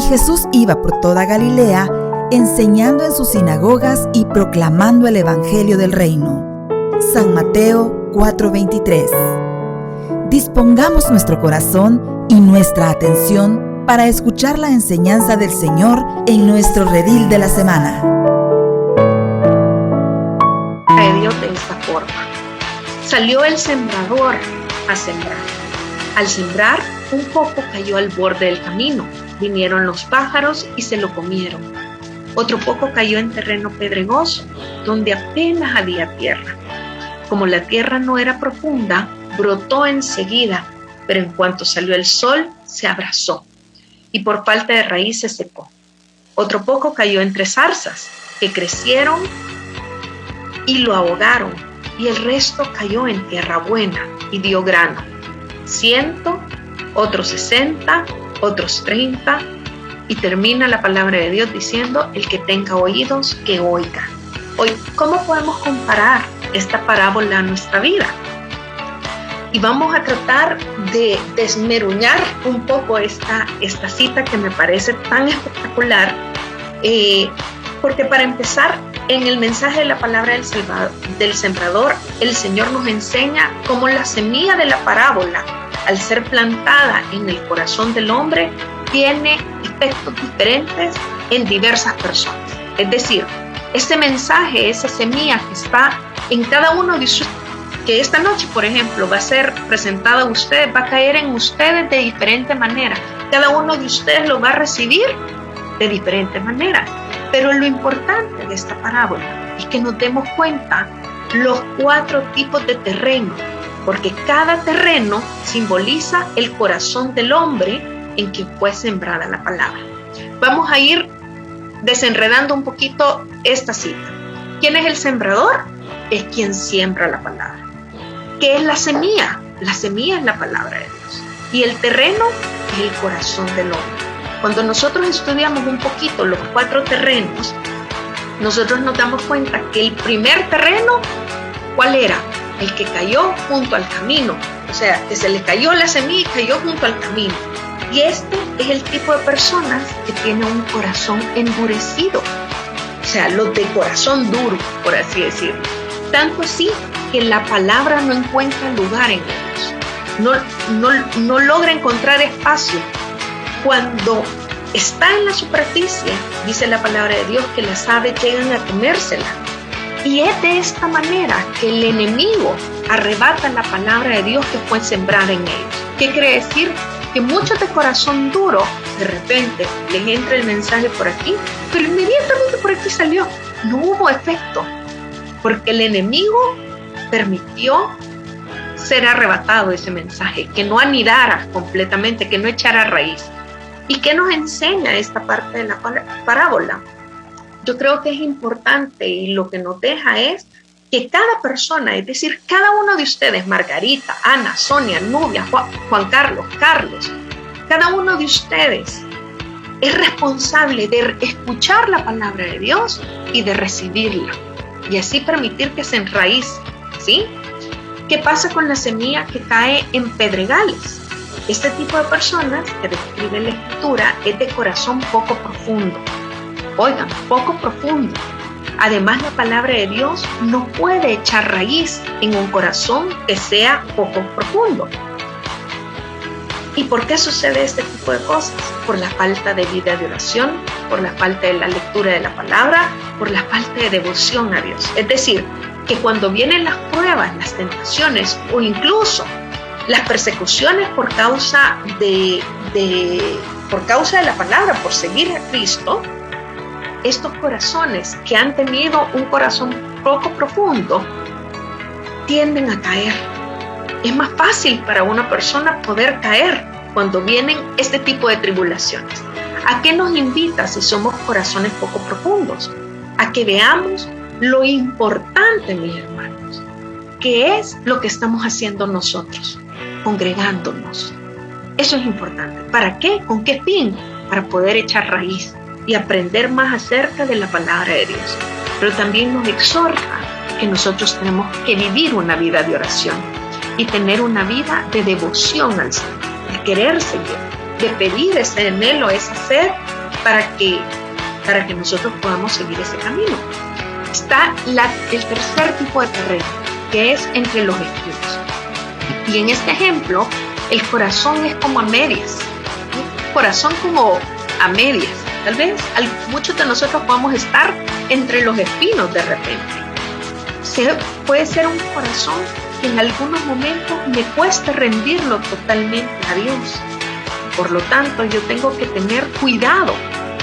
Jesús iba por toda Galilea, enseñando en sus sinagogas y proclamando el Evangelio del Reino. San Mateo 4:23. Dispongamos nuestro corazón y nuestra atención para escuchar la enseñanza del Señor en nuestro redil de la semana. De Dios de esta forma. Salió el sembrador a sembrar. Al sembrar, un poco cayó al borde del camino. Vinieron los pájaros y se lo comieron. Otro poco cayó en terreno pedregoso, donde apenas había tierra. Como la tierra no era profunda, brotó enseguida, pero en cuanto salió el sol, se abrasó y por falta de raíz se secó. Otro poco cayó entre zarzas, que crecieron y lo ahogaron, y el resto cayó en tierra buena y dio grano. 100, otros 60, otros 30, y termina la palabra de Dios diciendo: el que tenga oídos, que oiga. Hoy, ¿cómo podemos comparar esta parábola a nuestra vida? Y vamos a tratar de desmeruñar un poco esta cita que me parece tan espectacular, porque para empezar, en el mensaje de la palabra del sembrador, el Señor nos enseña cómo la semilla de la parábola, al ser plantada en el corazón del hombre, tiene efectos diferentes en diversas personas. Es decir, este mensaje, esa semilla que está en cada uno de ustedes, que esta noche, por ejemplo, va a ser presentada a ustedes, va a caer en ustedes de diferente manera. Cada uno de ustedes lo va a recibir de diferentes maneras. Pero lo importante de esta parábola es que nos demos cuenta los 4 tipos de terreno, porque cada terreno simboliza el corazón del hombre en que fue sembrada la palabra. Vamos a ir desenredando un poquito esta cita. ¿Quién es el sembrador? Es quien siembra la palabra. ¿Qué es la semilla? La semilla es la palabra de Dios. Y el terreno es el corazón del hombre. Cuando nosotros estudiamos un poquito los 4 terrenos, nosotros nos damos cuenta que el primer terreno, ¿cuál era? El que cayó junto al camino. O sea, que se le cayó la semilla y cayó junto al camino. Y este es el tipo de personas que tienen un corazón endurecido. O sea, los de corazón duro, por así decirlo. Tanto así que la palabra no encuentra lugar en ellos. No logra encontrar espacio. Cuando está en la superficie, dice la palabra de Dios que las aves llegan a comérsela. Y es de esta manera que el enemigo arrebata la palabra de Dios que fue sembrada en ellos. ¿Qué quiere decir? Que muchos de corazón duro, de repente les entra el mensaje por aquí, pero inmediatamente por aquí salió. No hubo efecto, porque el enemigo permitió ser arrebatado ese mensaje, que no anidara completamente, que no echara raíz. ¿Y qué nos enseña esta parte de la parábola? Yo creo que es importante, y lo que nos deja es que cada persona, es decir, cada uno de ustedes, Margarita, Ana, Sonia, Nubia, Juan Carlos, cada uno de ustedes es responsable de escuchar la palabra de Dios y de recibirla, y así permitir que se enraíce, ¿sí? ¿Qué pasa con la semilla que cae en pedregales? Este tipo de personas que describe la Escritura es de corazón poco profundo. Oigan, poco profundo. Además, la palabra de Dios no puede echar raíz en un corazón que sea poco profundo. ¿Y por qué sucede este tipo de cosas? Por la falta de vida de oración, por la falta de la lectura de la palabra, por la falta de devoción a Dios. Es decir, que cuando vienen las pruebas, las tentaciones o incluso las persecuciones por causa de la palabra, por seguir a Cristo, estos corazones que han tenido un corazón poco profundo tienden a caer. Es más fácil para una persona poder caer cuando vienen este tipo de tribulaciones. ¿A qué nos invita si somos corazones poco profundos? A que veamos lo importante, mis hermanos, que es lo que estamos haciendo nosotros, congregándonos. Eso es importante. ¿Para qué? ¿Con qué fin? Para poder echar raíz y aprender más acerca de la palabra de Dios. Pero también nos exhorta que nosotros tenemos que vivir una vida de oración y tener una vida de devoción al Señor, de querer seguir, de pedir ese anhelo, esa sed para que nosotros podamos seguir ese camino. Está el tercer tipo de terreno, que es entre los espinos. Y en este ejemplo, el corazón es como a medias. Corazón como a medias. Tal vez muchos de nosotros podamos estar entre los espinos de repente. Puede ser un corazón que en algunos momentos me cuesta rendirlo totalmente a Dios. Por lo tanto, yo tengo que tener cuidado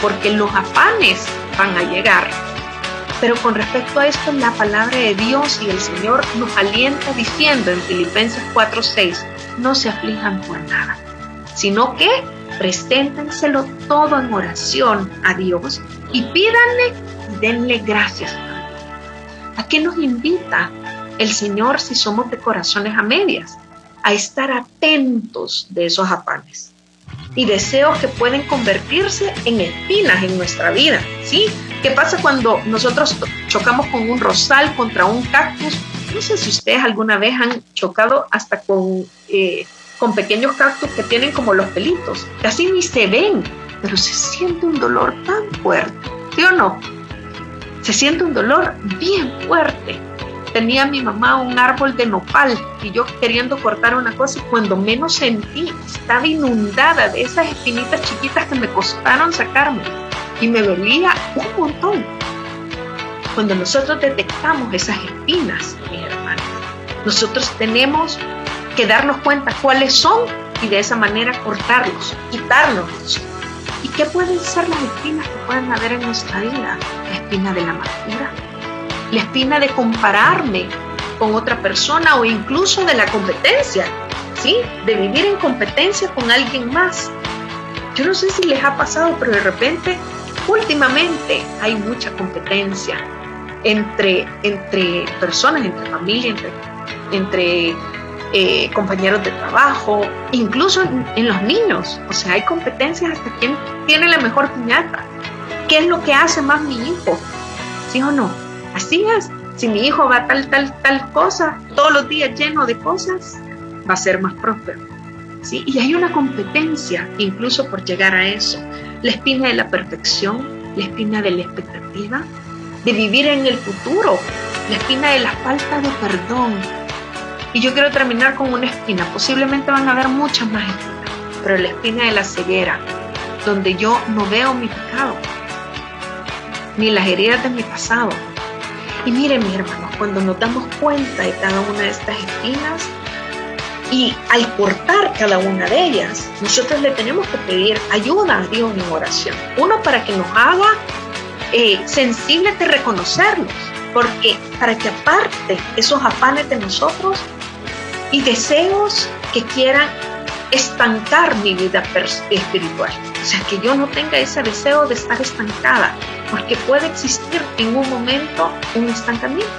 porque los afanes van a llegar. Pero con respecto a esto, la palabra de Dios y el Señor nos alienta diciendo en Filipenses 4:6, no se aflijan por nada, sino que preséntenselo todo en oración a Dios y pídanle y denle gracias. ¿A qué nos invita el Señor si somos de corazones a medias? A estar atentos de esos afanes y deseos que pueden convertirse en espinas en nuestra vida, ¿sí? ¿Qué pasa cuando nosotros chocamos con un rosal contra un cactus? No sé si ustedes alguna vez han chocado hasta con pequeños cactus que tienen como los pelitos. Casi ni se ven, pero se siente un dolor tan fuerte, ¿sí o no? Se siente un dolor bien fuerte. Tenía mi mamá un árbol de nopal y yo queriendo cortar una cosa y cuando menos sentí, estaba inundada de esas espinitas chiquitas que me costaron sacarme y me dolía un montón. Cuando nosotros detectamos esas espinas, mis hermanos, nosotros tenemos que darnos cuenta cuáles son y de esa manera cortarlos, quitarlos. ¿Y qué pueden ser las espinas que pueden haber en nuestra vida? La espina de la amargura, la espina de compararme con otra persona o incluso de la competencia, ¿sí? De vivir en competencia con alguien más. Yo no sé si les ha pasado, pero de repente, últimamente hay mucha competencia entre personas, entre familia, entre compañeros de trabajo, incluso en los niños. O sea, hay competencias hasta quién tiene la mejor piñata. ¿Qué es lo que hace más mi hijo? ¿Sí o no? Así es. Si mi hijo va tal cosa, todos los días lleno de cosas, va a ser más próspero, ¿sí? Y hay una competencia incluso por llegar a eso. La espina de la perfección, la espina de la expectativa, de vivir en el futuro, la espina de la falta de perdón. Y yo quiero terminar con una espina. Posiblemente van a haber muchas más espinas, pero la espina de la ceguera, donde yo no veo mi pecado, ni las heridas de mi pasado. Y miren, mis hermanos, cuando nos damos cuenta de cada una de estas espinas y al cortar cada una de ellas, nosotros le tenemos que pedir ayuda a Dios en oración. Uno, para que nos haga sensibles de reconocerlos, porque para que aparte esos afanes de nosotros y deseos que quieran estancar mi vida espiritual. O sea, que yo no tenga ese deseo de estar estancada, porque puede existir en un momento un estancamiento.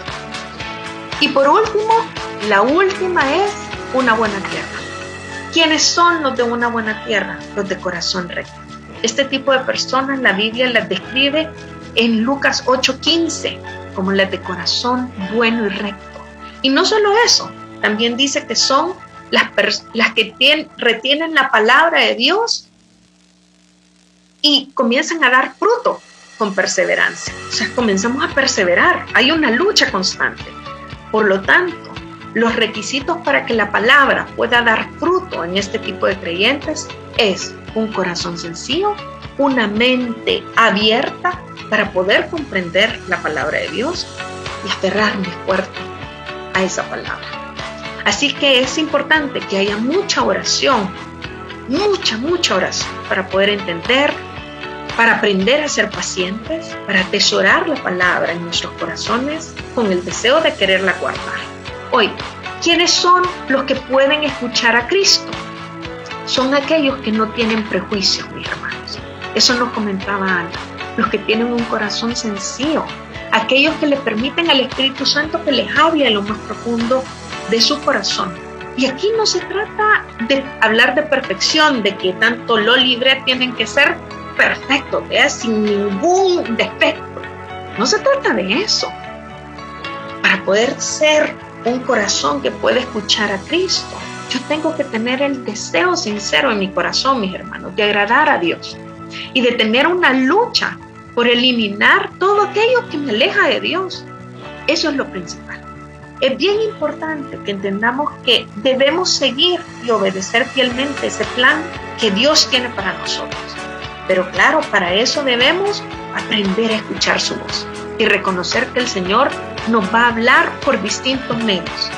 Y por último, la última es una buena tierra. ¿Quiénes son los de una buena tierra? Los de corazón recto. Este tipo de personas la Biblia las describe en Lucas 8:15 como las de corazón bueno y recto. Y no solo eso, también dice que son las que retienen la palabra de Dios y comienzan a dar fruto con perseverancia. O sea, comenzamos a perseverar. Hay una lucha constante. Por lo tanto, los requisitos para que la palabra pueda dar fruto en este tipo de creyentes es un corazón sencillo, una mente abierta para poder comprender la palabra de Dios y aferrarme fuerte a esa palabra. Así que es importante que haya mucha oración, mucha oración para poder entender, para aprender a ser pacientes, para atesorar la palabra en nuestros corazones con el deseo de quererla guardar. Hoy, ¿quiénes son los que pueden escuchar a Cristo? Son aquellos que no tienen prejuicios, mis hermanos. Eso nos comentaba Ana. Los que tienen un corazón sencillo, aquellos que le permiten al Espíritu Santo que les hable a lo más profundo de su corazón. Y aquí no se trata de hablar de perfección, de que tanto Loli y Brett tienen que ser perfectos, sin ningún defecto. No se trata de eso. Para poder ser un corazón que puede escuchar a Cristo, yo tengo que tener el deseo sincero en mi corazón, mis hermanos, de agradar a Dios. y de tener una lucha por eliminar todo aquello que me aleja de Dios. Eso es lo principal. Es bien importante que entendamos que debemos seguir y obedecer fielmente ese plan que Dios tiene para nosotros. Pero claro, para eso debemos aprender a escuchar su voz y reconocer que el Señor nos va a hablar por distintos medios.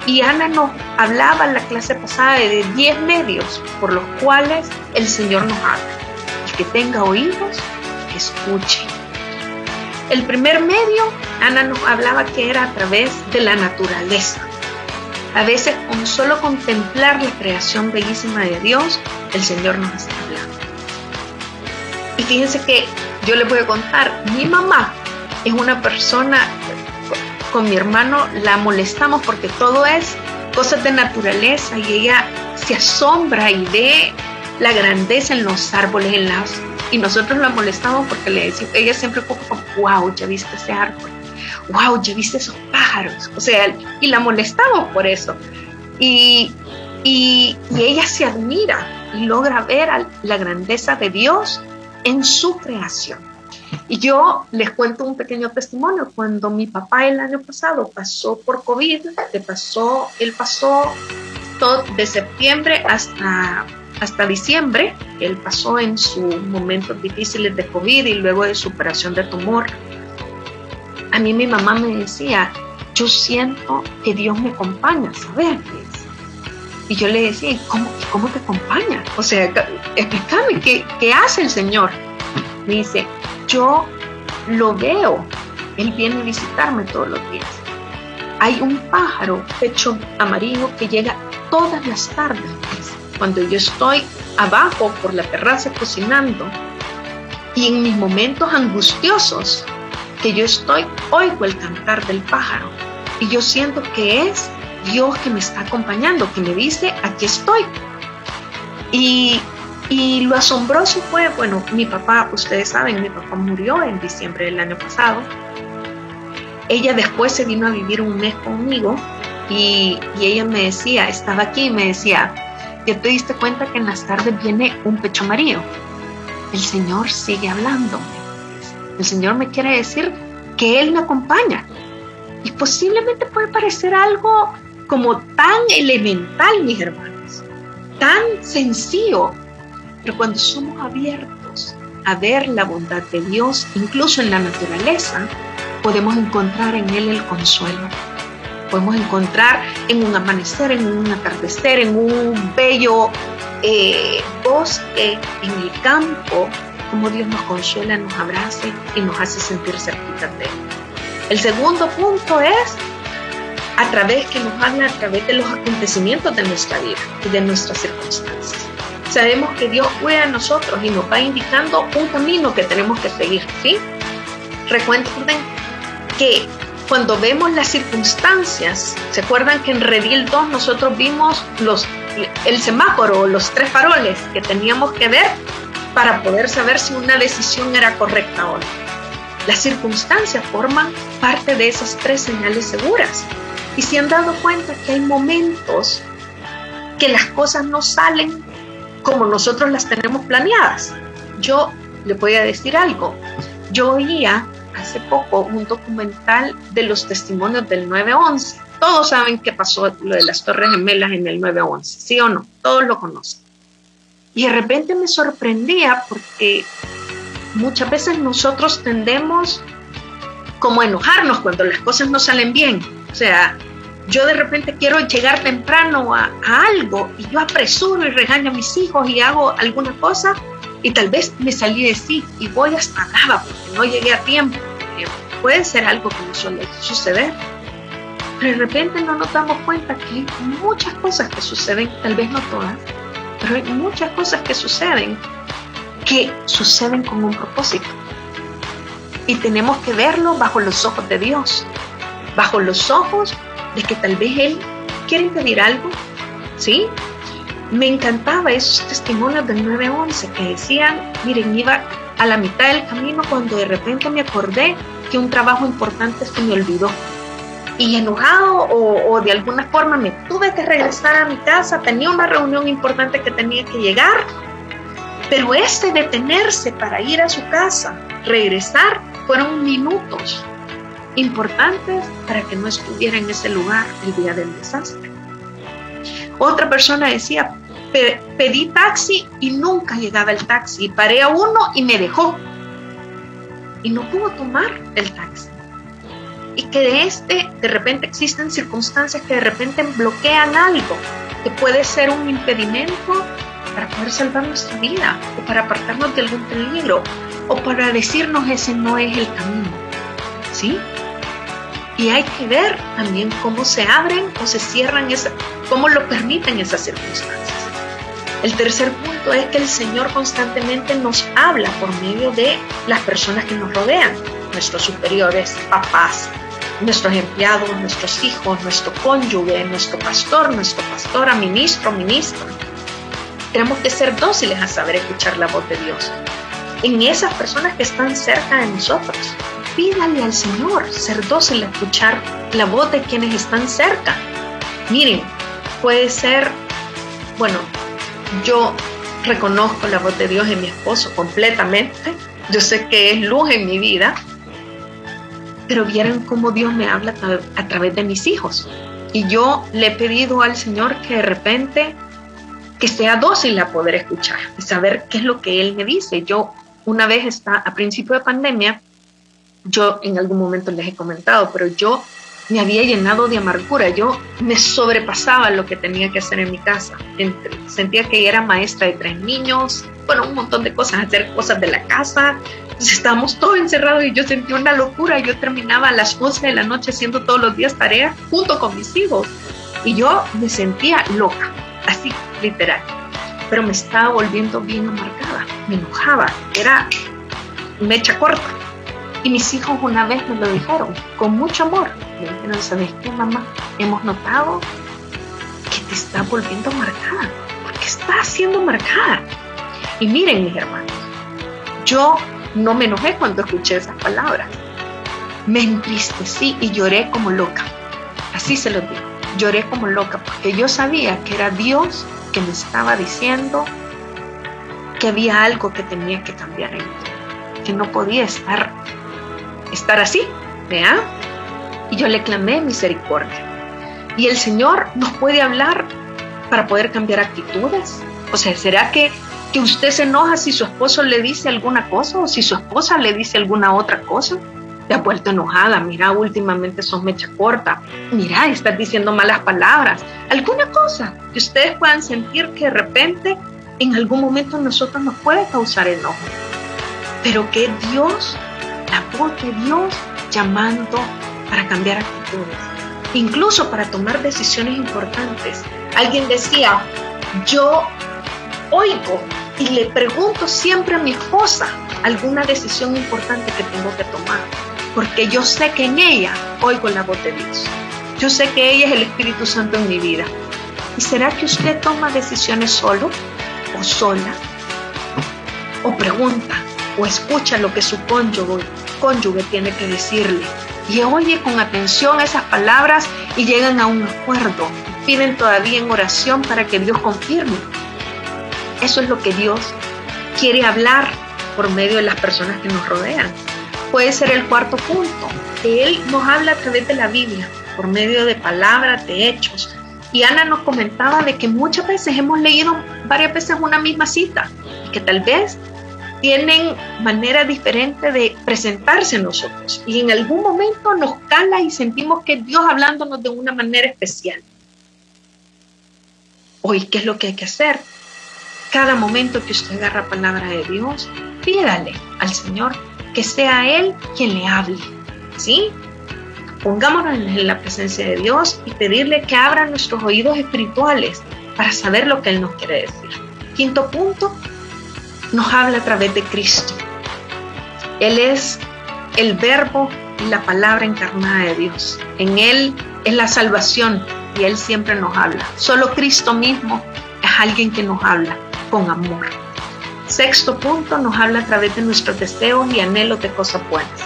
Y Ana nos hablaba en la clase pasada de 10 medios por los cuales el Señor nos habla. El que tenga oídos, que escuche. El primer medio, Ana nos hablaba que era a través de la naturaleza. A veces con solo contemplar la creación bellísima de Dios, el Señor nos está hablando. Y fíjense que yo les voy a contar, mi mamá es una persona, con mi hermano la molestamos porque todo es cosas de naturaleza y ella se asombra y ve la grandeza en los árboles, y nosotros la molestamos porque le decimos, ella siempre como, wow, ya viste ese árbol, wow, ya viste esos pájaros, o sea, y la molestamos por eso. Y ella se admira y logra ver la grandeza de Dios en su creación. Y yo les cuento un pequeño testimonio. Cuando mi papá el año pasado pasó por COVID, él pasó todo de septiembre hasta diciembre, él pasó en sus momentos difíciles de COVID y luego de su operación de tumor. A mí mi mamá me decía, yo siento que Dios me acompaña, ¿sabes? Y yo le decía, ¿cómo te acompaña? O sea, explícame, ¿qué hace el Señor? Me dice, yo lo veo, Él viene a visitarme todos los días. Hay un pájaro pecho amarillo que llega todas las tardes. Cuando yo estoy abajo por la terraza cocinando y en mis momentos angustiosos que yo estoy, oigo el cantar del pájaro y yo siento que es Dios que me está acompañando, que me dice, aquí estoy. Y lo asombroso fue, bueno, mi papá, ustedes saben, mi papá murió en diciembre del año pasado. Ella después se vino a vivir un mes conmigo y ella me decía, estaba aquí y me decía, ¿ya te diste cuenta que en las tardes viene un pecho amarillo? El Señor sigue hablándome. El Señor me quiere decir que Él me acompaña. Y posiblemente puede parecer algo como tan elemental, mis hermanos, tan sencillo, pero cuando somos abiertos a ver la bondad de Dios, incluso en la naturaleza, podemos encontrar en Él el consuelo. Podemos encontrar en un amanecer, en un atardecer, en un bello bosque, en el campo, como Dios nos consuela, nos abraza y nos hace sentir cerquita de Él. El segundo punto es a través de los acontecimientos de nuestra vida y de nuestras circunstancias. Sabemos que Dios cuida de nosotros y nos va indicando un camino que tenemos que seguir, ¿sí? Recuerden que cuando vemos las circunstancias, ¿se acuerdan que en Redil 2 nosotros vimos el semáforo, los 3 faroles que teníamos que ver para poder saber si una decisión era correcta o no? Las circunstancias forman parte de esas 3 señales seguras. Y se han dado cuenta que hay momentos que las cosas no salen como nosotros las tenemos planeadas. Yo les voy a decir algo. Yo oía hace poco un documental de los testimonios del 9/11. Todos saben que pasó lo de las Torres Gemelas en el 9/11, ¿sí o no? Todos lo conocen. Y de repente me sorprendía porque muchas veces nosotros tendemos como a enojarnos cuando las cosas no salen bien. O sea, yo de repente quiero llegar temprano a algo y yo apresuro y regaño a mis hijos y hago alguna cosa y tal vez me salí de sí y voy hasta brava porque no llegué a tiempo. Puede ser algo que no suele suceder, pero de repente no nos damos cuenta que hay muchas cosas que suceden, tal vez no todas, pero hay muchas cosas que suceden con un propósito. Y tenemos que verlo bajo los ojos de Dios, bajo los ojos de que tal vez Él quiere impedir algo, ¿sí? Me encantaba esos testimonios del 9/11 que decían, miren, iba a la mitad del camino cuando de repente me acordé que un trabajo importante se me olvidó. Y enojado o de alguna forma me tuve que regresar a mi casa, tenía una reunión importante que tenía que llegar Pero ese detenerse para ir a su casa, regresar, fueron minutos importantes para que no estuviera en ese lugar el día del desastre. Otra persona decía, pedí taxi y nunca llegaba el taxi. Paré a uno y me dejó. Y no pudo tomar el taxi. Y que de repente existen circunstancias que de repente bloquean algo, que puede ser un impedimento para poder salvar nuestra vida, o para apartarnos de algún peligro, o para decirnos ese no es el camino. ¿Sí? Y hay que ver también cómo se abren o se cierran, cómo lo permiten esas circunstancias. El tercer punto es que el Señor constantemente nos habla por medio de las personas que nos rodean, nuestros superiores, papás, nuestros empleados, nuestros hijos, nuestro cónyuge, nuestra pastora, ministra. Tenemos que ser dóciles a saber escuchar la voz de Dios. En esas personas que están cerca de nosotros, pídale al Señor ser dócil a escuchar la voz de quienes están cerca. Miren, puede ser, yo reconozco la voz de Dios en mi esposo completamente. Yo sé que es luz en mi vida, pero vieron cómo Dios me habla a través de mis hijos. Y yo le he pedido al Señor que de repente que sea dócil a poder escuchar y saber qué es lo que Él me dice. Yo una vez a principio de pandemia, yo en algún momento les he comentado, pero yo me había llenado de amargura. Yo me sobrepasaba lo que tenía que hacer en mi casa. Sentía que era maestra de 3 niños, un montón de cosas, hacer cosas de la casa. Entonces estábamos todos encerrados y yo sentía una locura. Yo terminaba a las 11 de la noche haciendo todos los días tareas junto con mis hijos. Y yo me sentía loca, así, literal. Pero me estaba volviendo bien amargada, me enojaba, era mecha corta. Y mis hijos una vez me lo dijeron, con mucho amor. Me dijeron, ¿sabes qué, mamá? Hemos notado que te estás volviendo amargada. ¿Por qué estás siendo amargada? Y miren, mis hermanos, yo no me enojé cuando escuché esas palabras. Me entristecí y lloré como loca. Así se lo digo, lloré como loca, porque yo sabía que era Dios que me estaba diciendo que había algo que tenía que cambiar en mí, que no podía estar así, ¿verdad? Y yo le clamé misericordia. Y el Señor nos puede hablar para poder cambiar actitudes. O sea, ¿será que usted se enoja si su esposo le dice alguna cosa o si su esposa le dice alguna otra cosa? Te has vuelto enojada, mira, últimamente sos mecha corta, mira, estás diciendo malas palabras, alguna cosa que ustedes puedan sentir que de repente en algún momento a nosotros nos puede causar enojo, pero que Dios, la voz de Dios llamando para cambiar actitudes, incluso para tomar decisiones importantes. Alguien decía, yo oigo y le pregunto siempre a mi esposa alguna decisión importante que tengo que tomar, porque yo sé que en ella oigo la voz de Dios. Yo sé que ella es el Espíritu Santo en mi vida. ¿Y será que usted toma decisiones solo o sola? ¿O pregunta o escucha lo que su cónyuge tiene que decirle? Y oye con atención esas palabras y llegan a un acuerdo. Piden todavía en oración para que Dios confirme. Eso es lo que Dios quiere hablar por medio de las personas que nos rodean. Puede ser el cuarto punto, que Él nos habla a través de la Biblia, por medio de palabras, de hechos. Y Ana nos comentaba de que muchas veces hemos leído varias veces una misma cita, y que tal vez tienen manera diferente de presentarse a nosotros. Y en algún momento nos cala y sentimos que Dios hablándonos de una manera especial. Hoy, ¿qué es lo que hay que hacer? Cada momento que usted agarra palabra de Dios, pídale al Señor que sea Él quien le hable, ¿sí? Pongámonos en la presencia de Dios y pedirle que abra nuestros oídos espirituales para saber lo que Él nos quiere decir. Quinto punto, nos habla a través de Cristo. Él es el verbo y la palabra encarnada de Dios. En Él es la salvación y Él siempre nos habla. Solo Cristo mismo es alguien que nos habla con amor. Sexto punto, nos habla a través de nuestros deseos y anhelos de cosas buenas.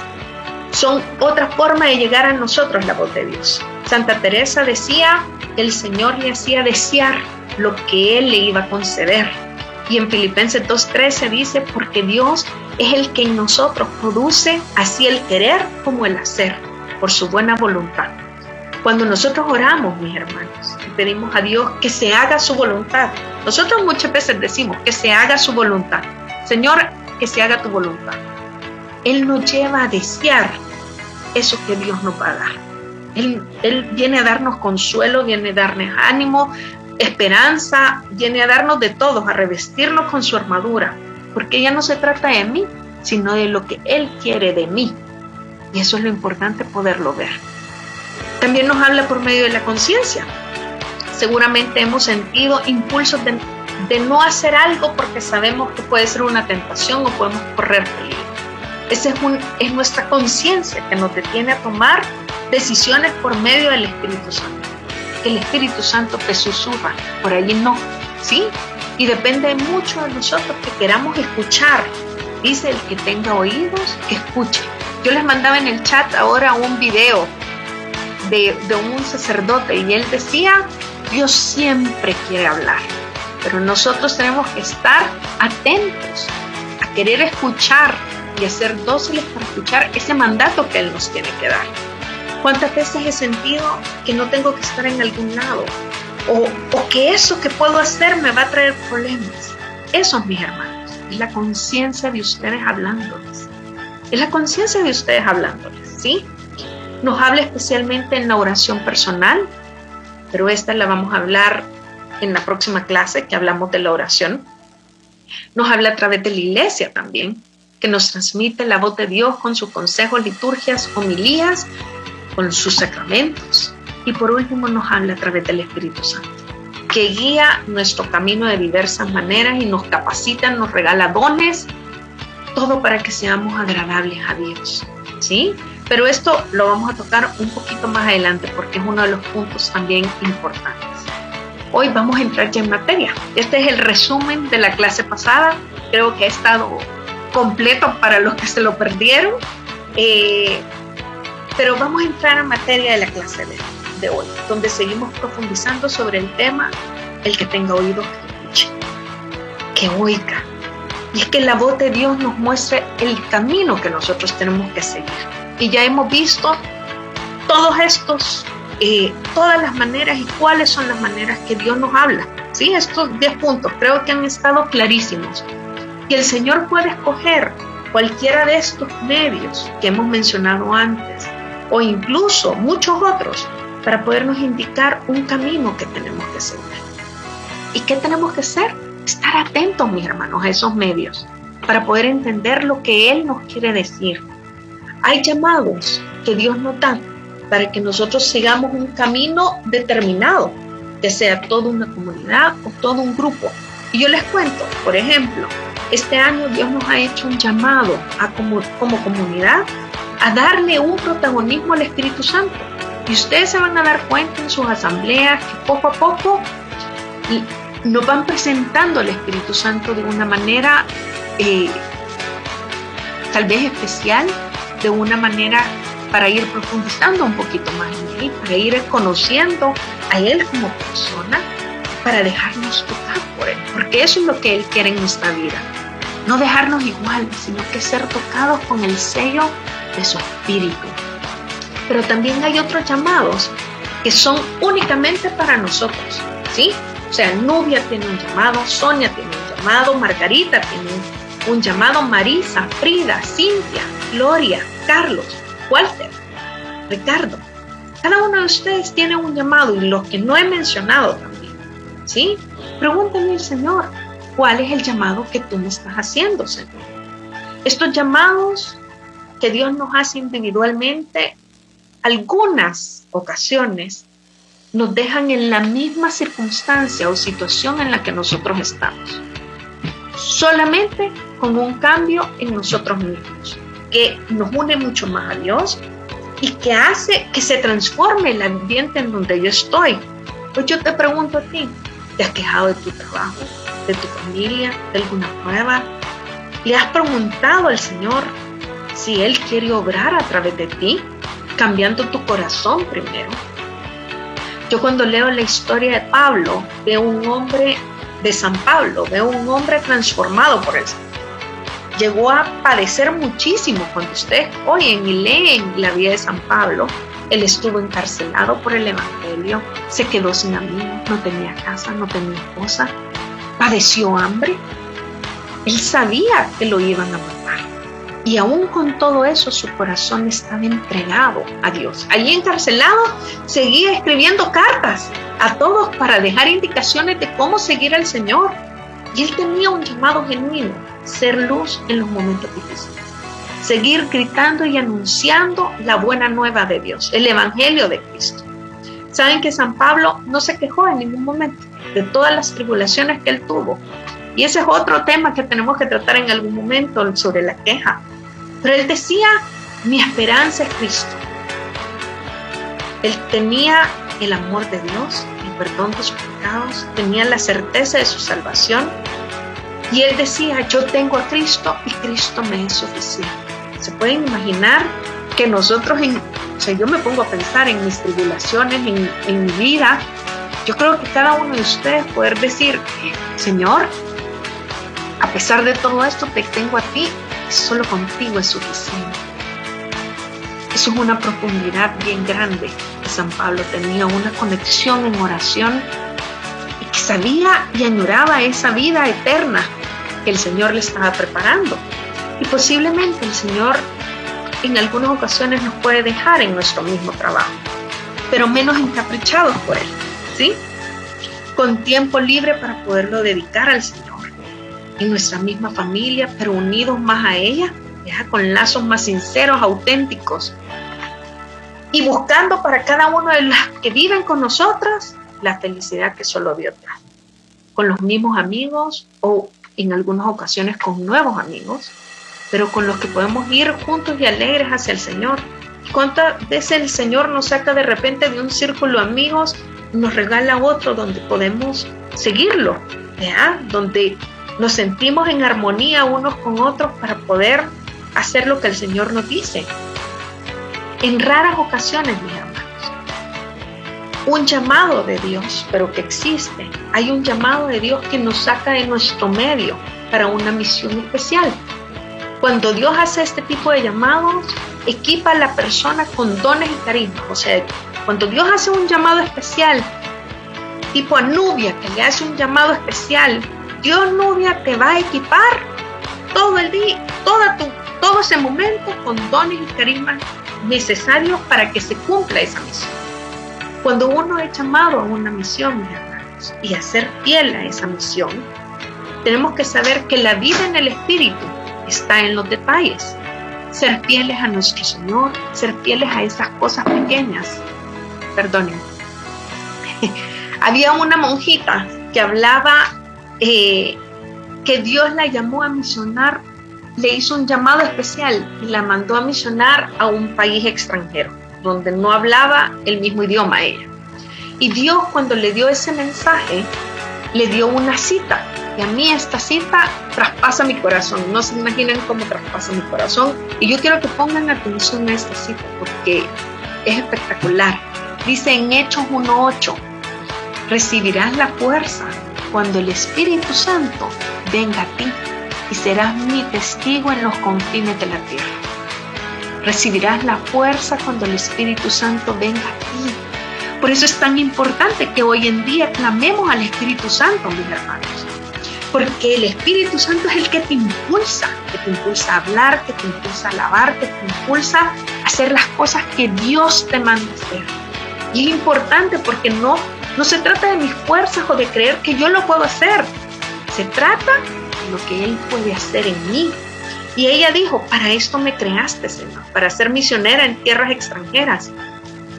Son otra forma de llegar a nosotros la voz de Dios. Santa Teresa decía que el Señor le hacía desear lo que Él le iba a conceder. Y en Filipenses 2:13 dice, porque Dios es el que en nosotros produce así el querer como el hacer, por su buena voluntad. Cuando nosotros oramos, mis hermanos, y pedimos a Dios que se haga su voluntad, nosotros muchas veces decimos que se haga su voluntad. Señor, que se haga tu voluntad. Él nos lleva a desear eso que Dios nos va a dar. Él viene a darnos consuelo, viene a darnos ánimo, esperanza, viene a darnos de todo, a revestirnos con su armadura, porque ya no se trata de mí, sino de lo que Él quiere de mí. Y eso es lo importante, poderlo ver. También nos habla por medio de la conciencia. Seguramente hemos sentido impulsos de no hacer algo porque sabemos que puede ser una tentación o podemos correr peligro. Esa es nuestra conciencia que nos detiene a tomar decisiones por medio del Espíritu Santo. El Espíritu Santo te susurra, por allí no, ¿sí? Y depende mucho de nosotros que queramos escuchar. Dice, el que tenga oídos, que escuche. Yo les mandaba en el chat ahora un video de un sacerdote y él decía, Dios siempre quiere hablar, pero nosotros tenemos que estar atentos a querer escuchar y a ser dóciles para escuchar ese mandato que Él nos tiene que dar. ¿Cuántas veces he sentido que no tengo que estar en algún lado? O que eso que puedo hacer me va a traer problemas. Eso, mis hermanos, es la conciencia de ustedes hablándoles. Es la conciencia de ustedes hablándoles, ¿sí? Nos habla especialmente en la oración personal, pero esta la vamos a hablar en la próxima clase que hablamos de la oración. Nos habla a través de la iglesia también, que nos transmite la voz de Dios con sus consejos, liturgias, homilías, con sus sacramentos. Y por último nos habla a través del Espíritu Santo, que guía nuestro camino de diversas maneras y nos capacita, nos regala dones, todo para que seamos agradables a Dios, ¿sí? Pero esto lo vamos a tocar un poquito más adelante porque es uno de los puntos también importantes. Hoy vamos a entrar ya en materia. Este es el resumen de la clase pasada. Creo que ha estado completo para los que se lo perdieron. Pero vamos a entrar en materia de la clase de hoy, donde seguimos profundizando sobre el tema, el que tenga oídos que escuche, que oiga. Y es que la voz de Dios nos muestra el camino que nosotros tenemos que seguir. Y ya hemos visto todas las maneras y cuáles son las maneras que Dios nos habla. ¿Sí? Estos 10 puntos creo que han estado clarísimos. Y el Señor puede escoger cualquiera de estos medios que hemos mencionado antes, o incluso muchos otros, para podernos indicar un camino que tenemos que seguir. ¿Y qué tenemos que hacer? Estar atentos, mis hermanos, a esos medios, para poder entender lo que Él nos quiere decir. Hay llamados que Dios nos da para que nosotros sigamos un camino determinado, que sea toda una comunidad o todo un grupo. Y yo les cuento, por ejemplo, este año Dios nos ha hecho un llamado como comunidad a darle un protagonismo al Espíritu Santo. Y ustedes se van a dar cuenta en sus asambleas que poco a poco nos van presentando al Espíritu Santo de una manera tal vez especial, de una manera para ir profundizando un poquito más en Él, para ir conociendo a Él como persona, para dejarnos tocar por Él, porque eso es lo que Él quiere en nuestra vida. No dejarnos igual, sino que ser tocados con el sello de su Espíritu. Pero también hay otros llamados que son únicamente para nosotros, ¿sí? O sea, Nubia tiene un llamado, Sonia tiene un llamado, Margarita tiene un llamado, Marisa, Frida, Cintia, Gloria, Carlos, Walter, Ricardo. Cada uno de ustedes tiene un llamado, y los que no he mencionado también, ¿sí? Pregúntenle al Señor, ¿cuál es el llamado que tú me estás haciendo, Señor? Estos llamados que Dios nos hace individualmente, algunas ocasiones nos dejan en la misma circunstancia o situación en la que nosotros estamos, solamente con un cambio en nosotros mismos, que nos une mucho más a Dios y que hace que se transforme el ambiente en donde yo estoy. Pues yo te pregunto a ti, ¿te has quejado de tu trabajo, de tu familia, de alguna prueba? ¿Le has preguntado al Señor si Él quiere obrar a través de ti, cambiando tu corazón primero? Yo cuando leo la historia de Pablo, veo un hombre de San Pablo, de un hombre transformado por el Señor. Llegó a padecer muchísimo. Cuando ustedes oyen y leen la vida de San Pablo, él estuvo encarcelado por el Evangelio, se quedó sin amigos, no tenía casa, no tenía esposa, padeció hambre. Él sabía que lo iban a matar. Y aún con todo eso, su corazón estaba entregado a Dios. Allí encarcelado, seguía escribiendo cartas a todos para dejar indicaciones de cómo seguir al Señor. Y él tenía un llamado genuino, ser luz en los momentos difíciles. Seguir gritando y anunciando la buena nueva de Dios, el Evangelio de Cristo. Saben que San Pablo no se quejó en ningún momento de todas las tribulaciones que él tuvo. Y ese es otro tema que tenemos que tratar en algún momento, sobre la queja. Pero él decía, mi esperanza es Cristo. Él tenía el amor de Dios, el perdón de sus pecados, tenía la certeza de su salvación. Y él decía, yo tengo a Cristo y Cristo me es suficiente. ¿Se pueden imaginar que nosotros, yo me pongo a pensar en mis tribulaciones, en mi vida? Yo creo que cada uno de ustedes poder decir, Señor, a pesar de todo esto te tengo a ti, solo contigo es suficiente. Eso es una profundidad bien grande que San Pablo tenía, una conexión en oración y que sabía y añoraba esa vida eterna que el Señor le estaba preparando. Y posiblemente el Señor en algunas ocasiones nos puede dejar en nuestro mismo trabajo, pero menos encaprichados por Él, ¿sí? Con tiempo libre para poderlo dedicar al Señor, en nuestra misma familia, pero unidos más a ella, ya, con lazos más sinceros, auténticos, y buscando para cada uno de los que viven con nosotros la felicidad que solo Dios da, con los mismos amigos o en algunas ocasiones con nuevos amigos, pero con los que podemos ir juntos y alegres hacia el Señor. ¿Cuántas veces el Señor nos saca de repente de un círculo de amigos, nos regala otro donde podemos seguirlo, ¿ya? Donde nos sentimos en armonía unos con otros para poder hacer lo que el Señor nos dice? En raras ocasiones, mis hermanos, un llamado de Dios, pero que existe. Hay un llamado de Dios que nos saca de nuestro medio para una misión especial. Cuando Dios hace este tipo de llamados, equipa a la persona con dones y carismas. O sea, cuando Dios hace un llamado especial, tipo a Nubia, que le hace un llamado especial, Dios, Nubia, te va a equipar todo el día, todo ese momento con dones y carismas necesarios para que se cumpla esa misión. Cuando uno es llamado a una misión, mis hermanos, y a ser fiel a esa misión, tenemos que saber que la vida en el Espíritu está en los detalles. Ser fieles a nuestro Señor, ser fieles a esas cosas pequeñas. Perdonen. Había una monjita que hablaba que Dios la llamó a misionar, le hizo un llamado especial y la mandó a misionar a un país extranjero, donde no hablaba el mismo idioma ella. Y Dios, cuando le dio ese mensaje, le dio una cita. Y a mí esta cita traspasa mi corazón. No se imaginan cómo traspasa mi corazón. Y yo quiero que pongan atención a esta cita porque es espectacular. Dice en Hechos 1:8, recibirás la fuerza cuando el Espíritu Santo venga a ti y serás mi testigo en los confines de la tierra. Recibirás la fuerza cuando el Espíritu Santo venga a ti. Por eso es tan importante que hoy en día clamemos al Espíritu Santo, mis hermanos. Porque el Espíritu Santo es el que te impulsa a hablar, que te impulsa a alabar, que te impulsa a hacer las cosas que Dios te manda hacer. Y es importante porque no se trata de mis fuerzas o de creer que yo lo puedo hacer. Se trata de lo que Él puede hacer en mí. Y ella dijo, para esto me creaste, Señor, para ser misionera en tierras extranjeras.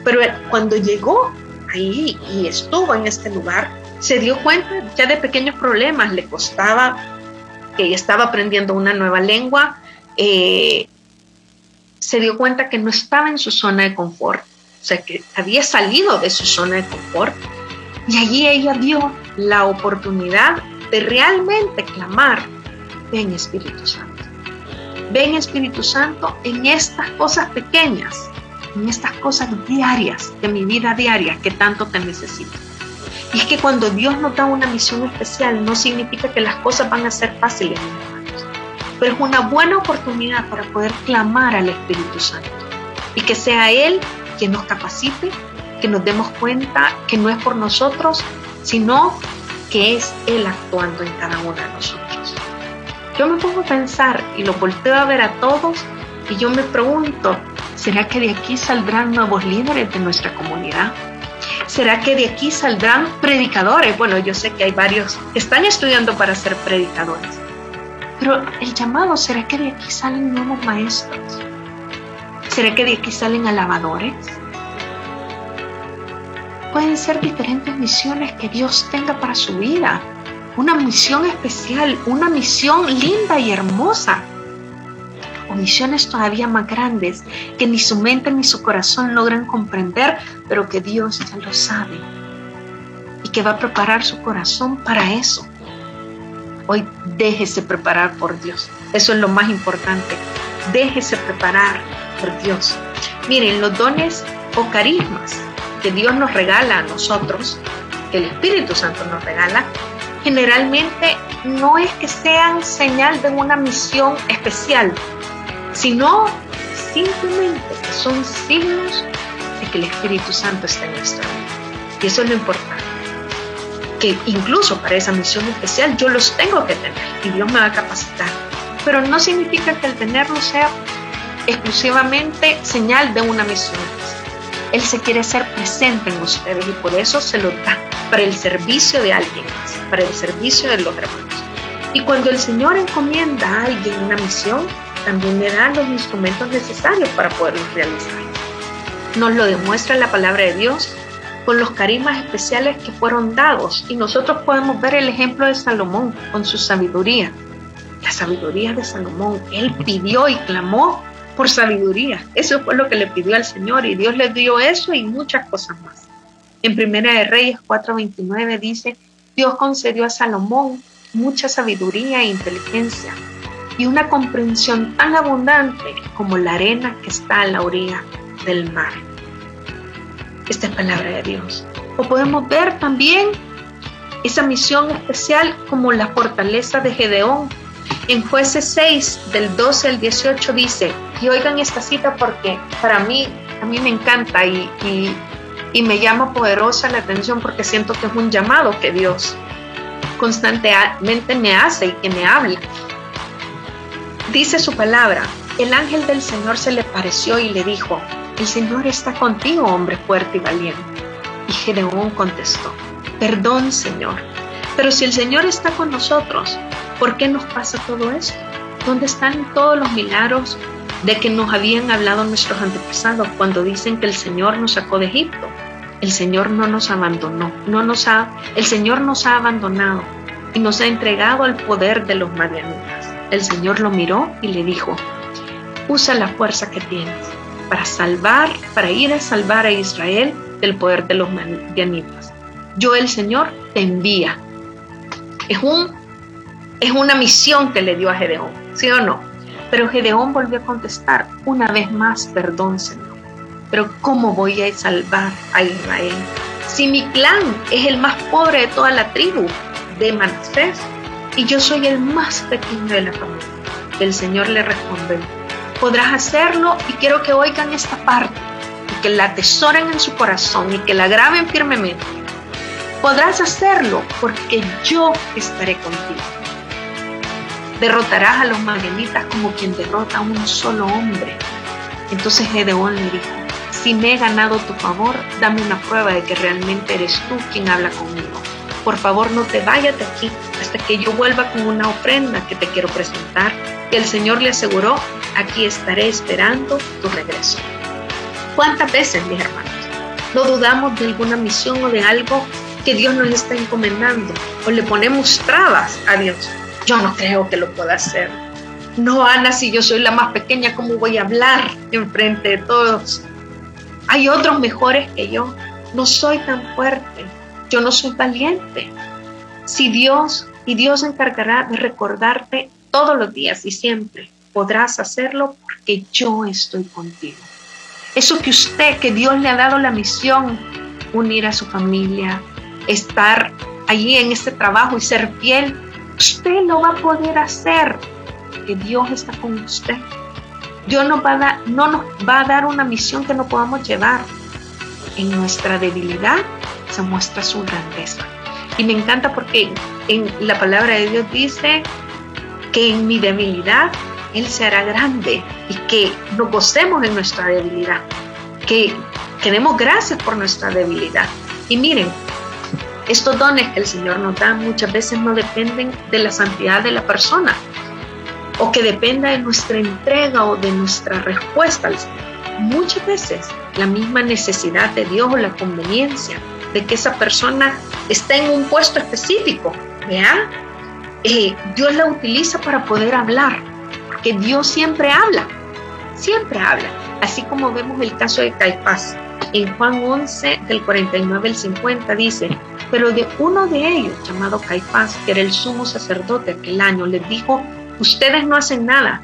Pero cuando llegó ahí y estuvo en este lugar, se dio cuenta ya de pequeños problemas. Le costaba, que ella estaba aprendiendo una nueva lengua, se dio cuenta que no estaba en su zona de confort, o sea, que había salido de su zona de confort. Y allí ella vio la oportunidad de realmente clamar, ven Espíritu Santo. Ven Espíritu Santo en estas cosas pequeñas, en estas cosas diarias de mi vida diaria que tanto te necesito. Y es que cuando Dios nos da una misión especial, no significa que las cosas van a ser fáciles, hermanos, pero es una buena oportunidad para poder clamar al Espíritu Santo y que sea Él quien nos capacite, que nos demos cuenta que no es por nosotros, sino que es Él actuando en cada uno de nosotros. Yo me pongo a pensar y lo volteo a ver a todos y yo me pregunto, ¿será que de aquí saldrán nuevos líderes de nuestra comunidad? ¿Será que de aquí saldrán predicadores? Bueno, yo sé que hay varios que están estudiando para ser predicadores, pero el llamado, ¿será que de aquí salen nuevos maestros? ¿Será que de aquí salen alabadores? Pueden ser diferentes misiones que Dios tenga para su vida. Una misión especial, una misión linda y hermosa. O misiones todavía más grandes que ni su mente ni su corazón logran comprender, pero que Dios ya lo sabe y que va a preparar su corazón para eso. Hoy déjese preparar por Dios. Eso es lo más importante. Déjese preparar por Dios. Miren, los dones o carismas que Dios nos regala a nosotros, que el Espíritu Santo nos regala, generalmente no es que sean señal de una misión especial, sino simplemente que son signos de que el Espíritu Santo está en nuestra vida. Y eso es lo importante. Que incluso para esa misión especial yo los tengo que tener y Dios me va a capacitar. Pero no significa que el tenerlo sea exclusivamente señal de una misión especial. Él se quiere hacer presente en ustedes y por eso se lo da para el servicio de alguien más, para el servicio de los hermanos. Y cuando el Señor encomienda a alguien una misión, también le da los instrumentos necesarios para poderlos realizar. Nos lo demuestra la palabra de Dios con los carismas especiales que fueron dados, y nosotros podemos ver el ejemplo de Salomón con su sabiduría. La sabiduría de Salomón, él pidió y clamó por sabiduría. Eso fue lo que le pidió al Señor y Dios le dio eso y muchas cosas más. En Primera de Reyes 4:29 dice: Dios concedió a Salomón mucha sabiduría e inteligencia y una comprensión tan abundante como la arena que está a la orilla del mar. Esta es palabra de Dios. O podemos ver también esa misión especial como la fortaleza de Gedeón. En Jueces 6, del 12 al 18 dice, y oigan esta cita porque para mí, a mí me encanta y me llama poderosa la atención porque siento que es un llamado que Dios constantemente me hace y que me habla. Dice su palabra: el ángel del Señor se le pareció y le dijo: el Señor está contigo, hombre fuerte y valiente. Y Gedeón contestó: perdón, Señor, pero si el Señor está con nosotros, ¿por qué nos pasa todo esto? ¿Dónde están todos los milagros de que nos habían hablado nuestros antepasados cuando dicen que el Señor nos sacó de Egipto? El Señor no nos abandonó, el Señor nos ha abandonado y nos ha entregado al poder de los madianitas. El Señor lo miró y le dijo: usa la fuerza que tienes para ir a salvar a Israel del poder de los madianitas. Yo, el Señor, te envía. Es una misión que le dio a Gedeón, ¿sí o no? Pero Gedeón volvió a contestar una vez más: perdón, Señor, pero ¿cómo voy a salvar a Israel si mi clan es el más pobre de toda la tribu de Manasés y yo soy el más pequeño de la familia? El Señor le respondió: podrás hacerlo, y quiero que oigan esta parte y que la atesoren en su corazón y que la graben firmemente. Podrás hacerlo porque yo estaré contigo. Derrotarás a los madianitas como quien derrota a un solo hombre. Entonces Gedeón le dijo: si me he ganado tu favor, dame una prueba de que realmente eres tú quien habla conmigo. Por favor, no te vayas de aquí hasta que yo vuelva con una ofrenda que te quiero presentar. Y el Señor le aseguró: aquí estaré esperando tu regreso. ¿Cuántas veces, mis hermanos, no dudamos de alguna misión o de algo que Dios nos está encomendando? O le ponemos trabas a Dios. Yo no creo que lo pueda hacer. No, Ana, si yo soy la más pequeña, ¿cómo voy a hablar en frente de todos? Hay otros mejores que yo. No soy tan fuerte. Yo no soy valiente. Dios se encargará de recordarte todos los días y siempre. Podrás hacerlo porque yo estoy contigo. Eso que Dios le ha dado la misión, unir a su familia, estar allí en este trabajo y ser fiel, usted lo va a poder hacer, porque Dios está con usted. Dios no nos va a dar una misión que no podamos llevar. En nuestra debilidad se muestra su grandeza. Y me encanta porque en la palabra de Dios dice que en mi debilidad Él se hará grande, y que nos gocemos en nuestra debilidad, que demos gracias por nuestra debilidad. Y miren, estos dones que el Señor nos da muchas veces no dependen de la santidad de la persona, o que dependa de nuestra entrega o de nuestra respuesta al Señor. Muchas veces la misma necesidad de Dios o la conveniencia de que esa persona esté en un puesto específico, ¿verdad? Dios la utiliza para poder hablar, porque Dios siempre habla, así como vemos el caso de Caifás. En Juan 11, del 49 al 50 dice: pero de uno de ellos, llamado Caifás, que era el sumo sacerdote aquel año, les dijo: ustedes no hacen nada,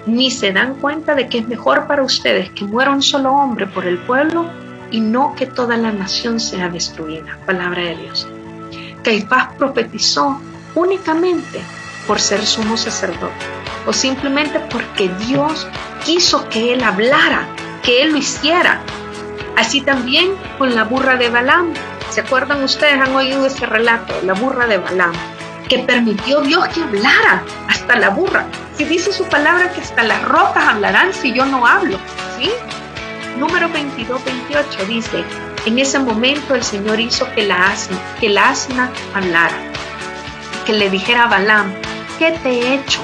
ni se dan cuenta de que es mejor para ustedes que muera un solo hombre por el pueblo y no que toda la nación sea destruida. Palabra de Dios. Caifás profetizó únicamente por ser sumo sacerdote, o simplemente porque Dios quiso que él hablara, que él lo hiciera. Así también con la burra de Balaam. ¿Se acuerdan ustedes? Han oído ese relato, la burra de Balaam, que permitió Dios que hablara, hasta la burra. Si dice su palabra que hasta las rocas hablarán si yo no hablo, ¿sí? Número 22-28 dice: en ese momento el Señor hizo que la asna hablara, que le dijera a Balaam: ¿qué te he hecho?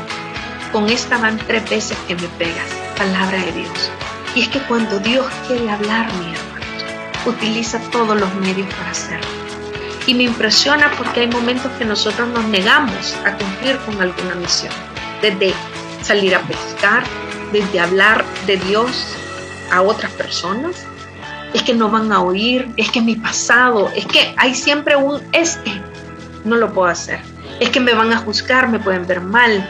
Con esta van 3 veces que me pegas. Palabra de Dios. Y es que cuando Dios quiere hablar, mi hermano, utiliza todos los medios para hacerlo. Y me impresiona porque hay momentos que nosotros nos negamos a cumplir con alguna misión. Desde salir a pescar, desde hablar de Dios a otras personas. Es que no van a oír, es que mi pasado, es que hay siempre no lo puedo hacer. Es que me van a juzgar, me pueden ver mal.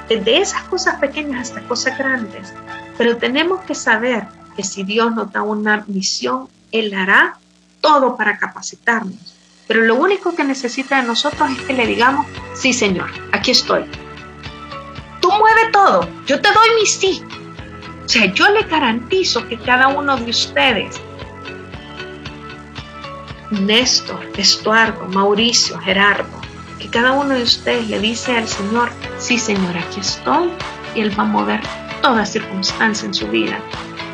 Desde esas cosas pequeñas hasta cosas grandes. Pero tenemos que saber que si Dios nos da una misión, Él hará todo para capacitarnos. Pero lo único que necesita de nosotros es que le digamos: sí, Señor, aquí estoy. Tú mueve todo, yo te doy mi sí. O sea, yo le garantizo que cada uno de ustedes, Néstor, Estuardo, Mauricio, Gerardo, que cada uno de ustedes le dice al Señor: sí, Señor, aquí estoy, y Él va a mover toda circunstancia en su vida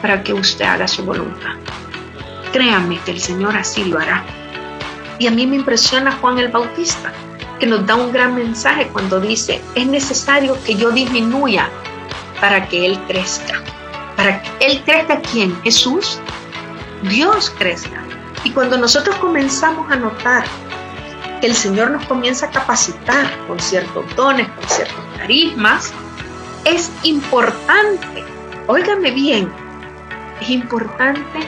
para que usted haga su voluntad. Créanme que el Señor así lo hará. Y a mí me impresiona Juan el Bautista, que nos da un gran mensaje cuando dice: es necesario que yo disminuya para que Él crezca. ¿Para que Él crezca quién? Jesús. Dios crezca. Y cuando nosotros comenzamos a notar que el Señor nos comienza a capacitar con ciertos dones, con ciertos carismas, es importante, óigame bien, es importante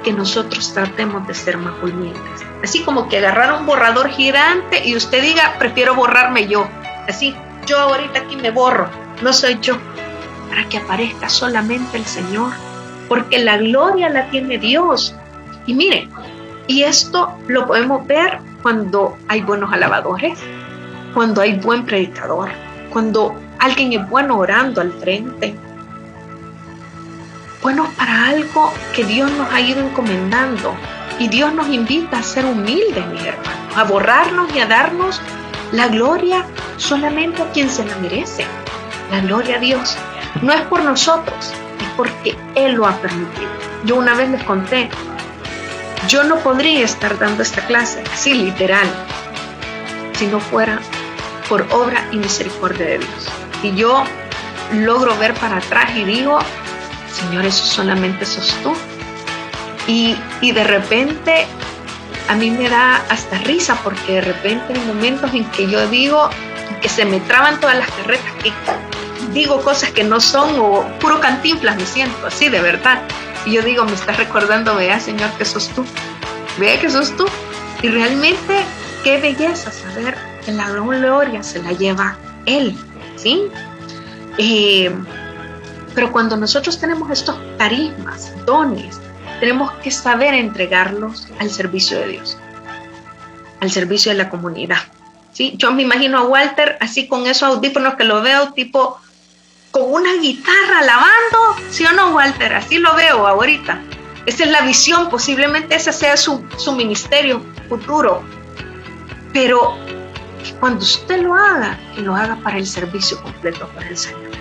que nosotros tratemos de ser más humildes. Así como que agarrar un borrador gigante y usted diga: prefiero borrarme yo. Así, yo ahorita aquí me borro, no soy yo. Para que aparezca solamente el Señor, porque la gloria la tiene Dios. Y miren, y esto lo podemos ver cuando hay buenos alabadores, cuando hay buen predicador, cuando alguien es bueno orando al frente. Buenos para algo que Dios nos ha ido encomendando. Y Dios nos invita a ser humildes, mis hermanos, a borrarnos y a darnos la gloria solamente a quien se la merece. La gloria a Dios. No es por nosotros, es porque Él lo ha permitido. Yo una vez les conté, yo no podría estar dando esta clase, así literal, si no fuera por obra y misericordia de Dios. Y yo logro ver para atrás y digo: Señor, eso solamente sos tú. Y de repente a mí me da hasta risa, porque de repente hay momentos en que yo digo que se me traban todas las carretas, que digo cosas que no son, o puro Cantinflas me siento así, de verdad. Y yo digo: me estás recordando, vea, Señor, que sos tú. Vea que sos tú. Y realmente, qué belleza saber que la gloria se la lleva Él, ¿sí? Pero cuando nosotros tenemos estos carismas, dones, tenemos que saber entregarlos al servicio de Dios. al servicio de la comunidad. ¿Sí? Yo me imagino a Walter así con esos audífonos que lo veo tipo con una guitarra lavando, ¿sí o no, Walter? Así lo veo ahorita. Esa es la visión, posiblemente ese sea su ministerio futuro. Pero cuando usted lo haga, que lo haga para el servicio completo para el Señor.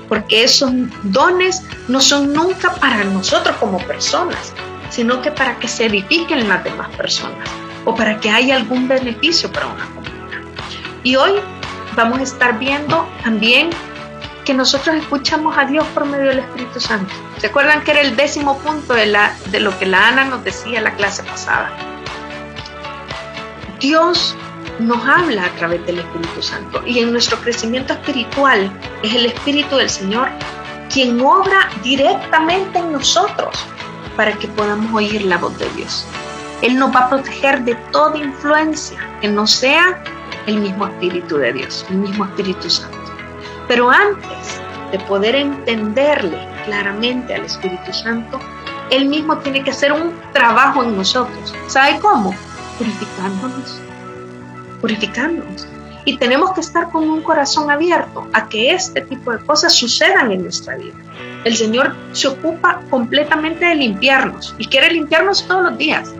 Porque esos dones no son nunca para nosotros como personas, sino que para que se edifiquen las demás personas o para que haya algún beneficio para una comunidad. Y hoy vamos a estar viendo también que nosotros escuchamos a Dios por medio del Espíritu Santo. ¿Se acuerdan que era el 10º punto de lo que la Ana nos decía en la clase pasada? Dios nos habla a través del Espíritu Santo y en nuestro crecimiento espiritual es el Espíritu del Señor quien obra directamente en nosotros para que podamos oír la voz de Dios. Él nos va a proteger de toda influencia que no sea el mismo Espíritu de Dios, el mismo Espíritu Santo. Pero antes de poder entenderle claramente al Espíritu Santo, Él mismo tiene que hacer un trabajo en nosotros. ¿Sabe cómo? Purificándonos. Y tenemos que estar con un corazón abierto a que este tipo de cosas sucedan en nuestra vida. El Señor se ocupa completamente de limpiarnos y quiere limpiarnos todos los días.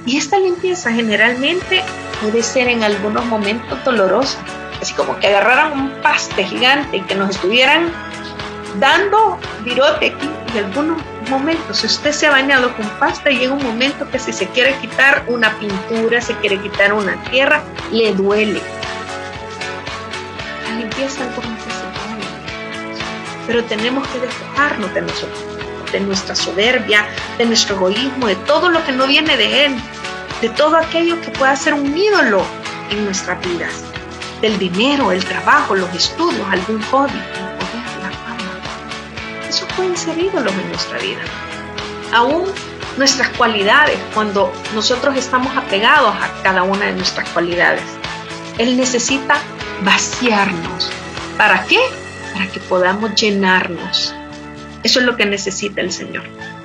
Y esta limpieza generalmente puede ser en algunos momentos dolorosa. Así como que agarraran un paste gigante y que nos estuvieran dando virote aquí. Y en algunos momentos, si usted se ha bañado con pasta, llega un momento que si se quiere quitar una pintura, se quiere quitar una tierra, le duele. La limpieza es algo necesario. Pero tenemos que despojarnos de nosotros, de nuestra soberbia, de nuestro egoísmo, de todo lo que no viene de Él, de todo aquello que pueda ser un ídolo en nuestras vidas. Del dinero, el trabajo, los estudios, algún hobby, el poder, la fama. Eso pueden ser ídolos en nuestra vida. Aún nuestras cualidades, cuando nosotros estamos apegados a cada una de nuestras cualidades. Él necesita vaciarnos. ¿Para qué? Para que podamos llenarnos. Eso es lo que necesita el Señor.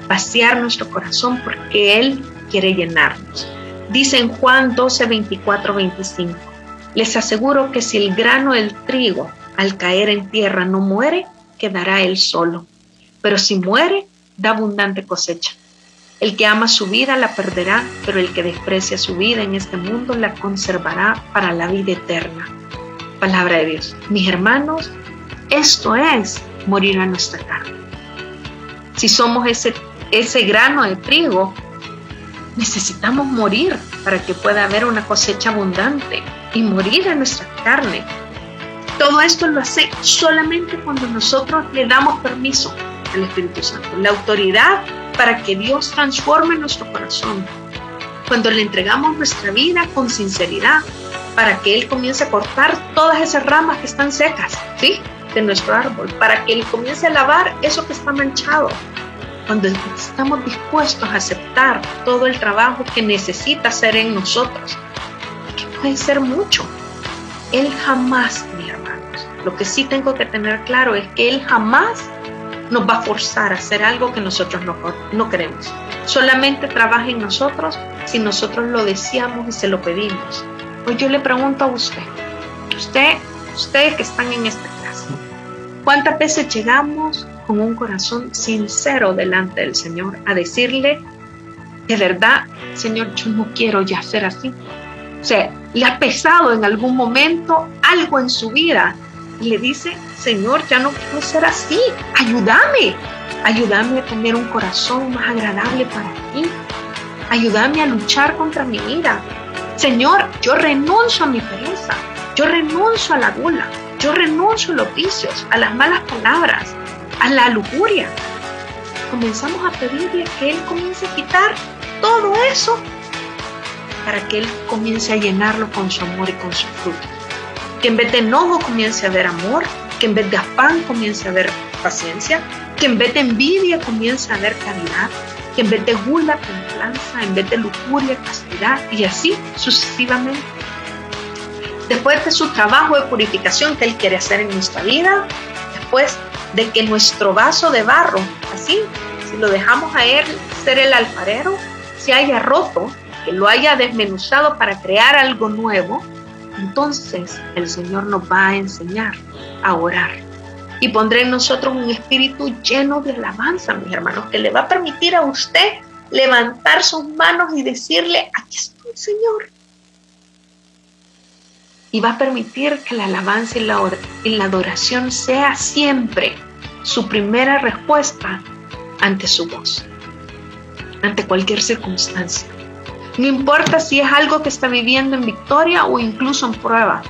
Vaciar nuestro corazón porque Él quiere llenarnos. Dice en Juan 12, 24, 25. Les aseguro que si el grano del trigo al caer en tierra no muere, quedará él solo. Pero si muere, da abundante cosecha. El que ama su vida la perderá, pero el que desprecia su vida en este mundo la conservará para la vida eterna. Palabra de Dios. Mis hermanos, esto es morir a nuestra carne. Si somos ese grano de trigo, necesitamos morir para que pueda haber una cosecha abundante y morir a nuestra carne. Todo esto lo hace solamente cuando nosotros le damos permiso al Espíritu Santo, la autoridad para que Dios transforme nuestro corazón. Cuando le entregamos nuestra vida con sinceridad para que Él comience a cortar todas esas ramas que están secas, ¿sí?, de nuestro árbol, para que Él comience a lavar eso que está manchado. Cuando estamos dispuestos a aceptar todo el trabajo que necesita hacer en nosotros, que puede ser mucho, Él jamás, mis hermanos, lo que sí tengo que tener claro es que Él jamás nos va a forzar a hacer algo que nosotros no queremos. Solamente trabaja en nosotros si nosotros lo deseamos y se lo pedimos. Pues yo le pregunto a ustedes que están en esta clase, ¿cuántas veces llegamos con un corazón sincero delante del Señor a decirle, de verdad, Señor, yo no quiero ya ser así? O sea, le ha pesado en algún momento algo en su vida y le dice, Señor, ya no quiero ser así, ayúdame a tener un corazón más agradable para ti, ayúdame a luchar contra mi ira. Señor, yo renuncio a mi pereza, yo renuncio a la gula, yo renuncio a los vicios, a las malas palabras, a la lujuria. Comenzamos a pedirle que Él comience a quitar todo eso para que Él comience a llenarlo con su amor y con su fruto. Que en vez de enojo comience a haber amor, que en vez de afán comience a haber paciencia, que en vez de envidia comience a haber caridad, que en vez de gula, templanza, en vez de lujuria, castidad, y así sucesivamente. Después de su trabajo de purificación que Él quiere hacer en nuestra vida, después de que nuestro vaso de barro, así, si lo dejamos a Él ser el alfarero, se haya roto, que lo haya desmenuzado para crear algo nuevo, entonces el Señor nos va a enseñar a orar. Y pondré en nosotros un espíritu lleno de alabanza, mis hermanos, que le va a permitir a usted levantar sus manos y decirle: aquí estoy, Señor. Y va a permitir que la alabanza y la adoración sea siempre su primera respuesta ante su voz, ante cualquier circunstancia. No importa si es algo que está viviendo en victoria o incluso en prueba,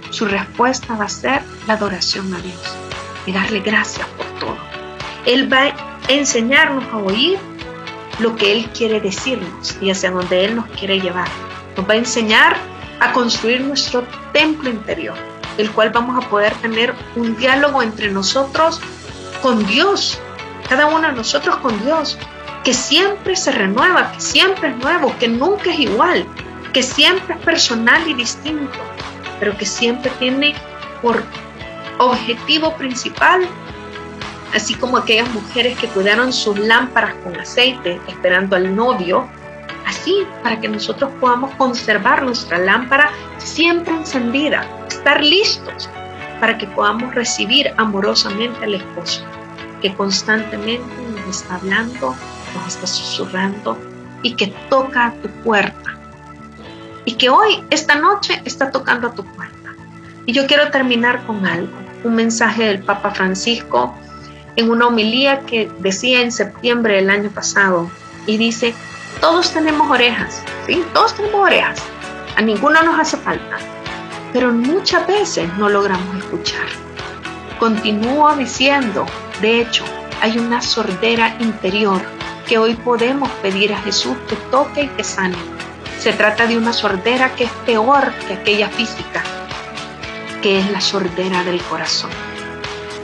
su respuesta va a ser la adoración a Dios y darle gracias por todo. Él va a enseñarnos a oír lo que Él quiere decirnos y hacia donde Él nos quiere llevar. Nos va a enseñar a construir nuestro templo interior, el cual vamos a poder tener un diálogo entre nosotros con Dios, cada uno de nosotros con Dios, que siempre se renueva, que siempre es nuevo, que nunca es igual, que siempre es personal y distinto, pero que siempre tiene por objetivo principal, así como aquellas mujeres que cuidaron sus lámparas con aceite esperando al novio, así para que nosotros podamos conservar nuestra lámpara siempre encendida, estar listos para que podamos recibir amorosamente al esposo, que constantemente nos está hablando, nos está susurrando y que toca a tu puerta. Y que hoy, esta noche, está tocando a tu puerta. Y yo quiero terminar con algo, un mensaje del Papa Francisco en una homilía que decía en septiembre del año pasado, y dice: todos tenemos orejas, ¿sí? Todos tenemos orejas, a ninguno nos hace falta, pero muchas veces no logramos escuchar. Continúo diciendo, de hecho, hay una sordera interior que hoy podemos pedir a Jesús que toque y que sane. Se trata de una sordera que es peor que aquella física, que es la sordera del corazón.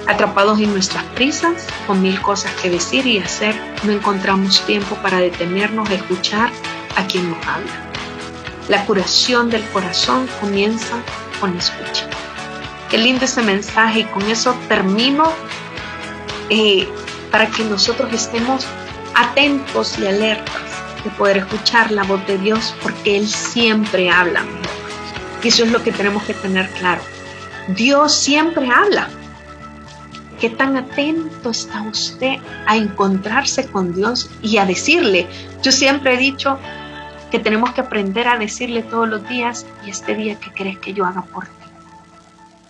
Atrapados en nuestras prisas, con mil cosas que decir y hacer, no encontramos tiempo para detenernos a escuchar a quien nos habla. La curación del corazón comienza con escucha. Qué lindo ese mensaje, y con eso termino, para que nosotros estemos atentos y alertas de poder escuchar la voz de Dios, porque Él siempre habla. Y eso es lo que tenemos que tener claro. Dios siempre habla. ¿Qué tan atento está usted a encontrarse con Dios y a decirle? Yo siempre he dicho que tenemos que aprender a decirle todos los días: ¿y este día qué crees que yo haga por ti?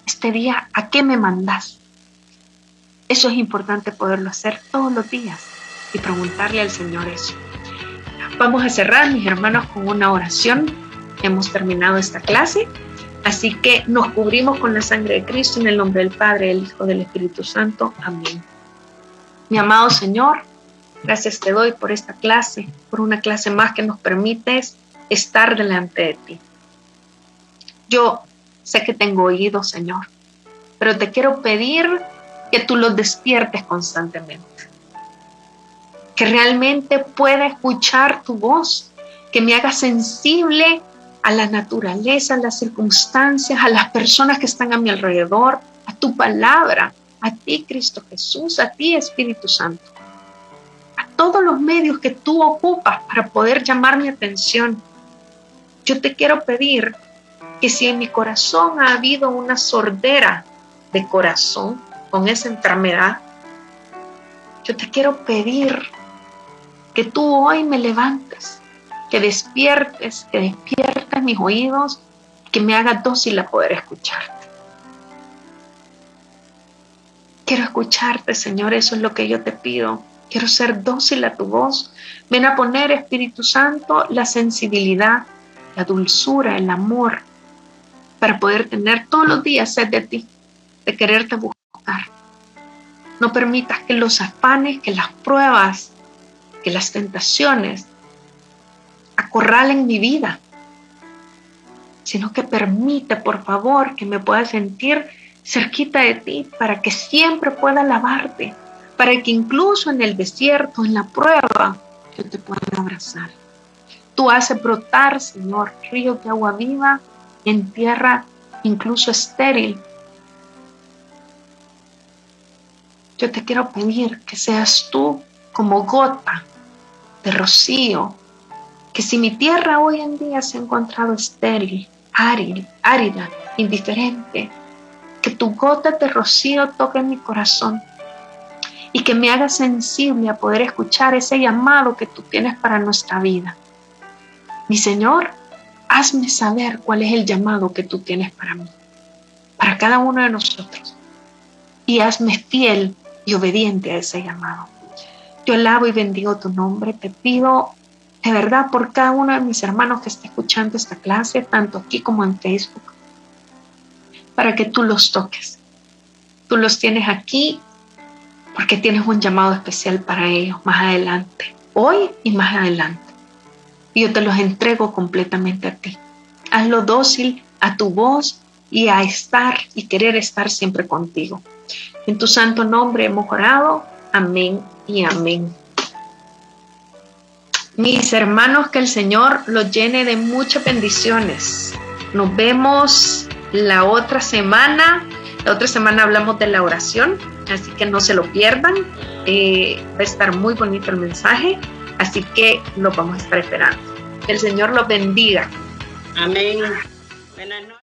Este día, ¿a qué me mandas? Eso es importante poderlo hacer todos los días y preguntarle al Señor eso. Vamos a cerrar, mis hermanos, con una oración. Hemos terminado esta clase. Así que nos cubrimos con la sangre de Cristo en el nombre del Padre, del Hijo, del Espíritu Santo. Amén. Mi amado Señor, gracias te doy por esta clase, por una clase más que nos permites estar delante de ti. Yo sé que tengo oídos, Señor, pero te quiero pedir que tú los despiertes constantemente, que realmente pueda escuchar tu voz, que me haga sensible a la naturaleza, a las circunstancias, a las personas que están a mi alrededor, a tu palabra, a ti, Cristo Jesús, a ti, Espíritu Santo, a todos los medios que tú ocupas para poder llamar mi atención. Yo te quiero pedir que si en mi corazón ha habido una sordera de corazón con esa enfermedad, yo te quiero pedir que tú hoy me levantes, que despiertes mis oídos, que me hagas dócil a poder escucharte. Quiero escucharte, Señor, eso es lo que yo te pido. Quiero ser dócil a tu voz. Ven a poner, Espíritu Santo, la sensibilidad, la dulzura, el amor, para poder tener todos los días sed de ti, de quererte buscar. No permitas que los afanes, que las pruebas, que las tentaciones acorralen mi vida, sino que permite, por favor, que me pueda sentir cerquita de ti, para que siempre pueda alabarte, para que incluso en el desierto, en la prueba, yo te pueda abrazar. Tú haces brotar, Señor, ríos de agua viva en tierra incluso estéril. Yo te quiero pedir que seas tú como gota de rocío que si mi tierra hoy en día se ha encontrado estéril, árida, indiferente, que tus gotas de rocío toquen mi corazón y que me haga sensible a poder escuchar ese llamado que tú tienes para nuestra vida. Mi Señor, hazme saber cuál es el llamado que tú tienes para mí, para cada uno de nosotros, y hazme fiel y obediente a ese llamado. Yo alabo y bendigo tu nombre. Te pido de verdad por cada uno de mis hermanos que esté escuchando esta clase, tanto aquí como en Facebook, para que tú los toques. Tú los tienes aquí porque tienes un llamado especial para ellos más adelante, hoy y más adelante. Y yo te los entrego completamente a ti. Hazlo dócil a tu voz y a estar y querer estar siempre contigo. En tu santo nombre hemos orado. Amén y amén. Mis hermanos, que el Señor los llene de muchas bendiciones. Nos vemos la otra semana. La otra semana hablamos de la oración, así que no se lo pierdan. Va a estar muy bonito el mensaje, así que lo vamos a estar esperando. Que el Señor los bendiga. Amén. Buenas noches.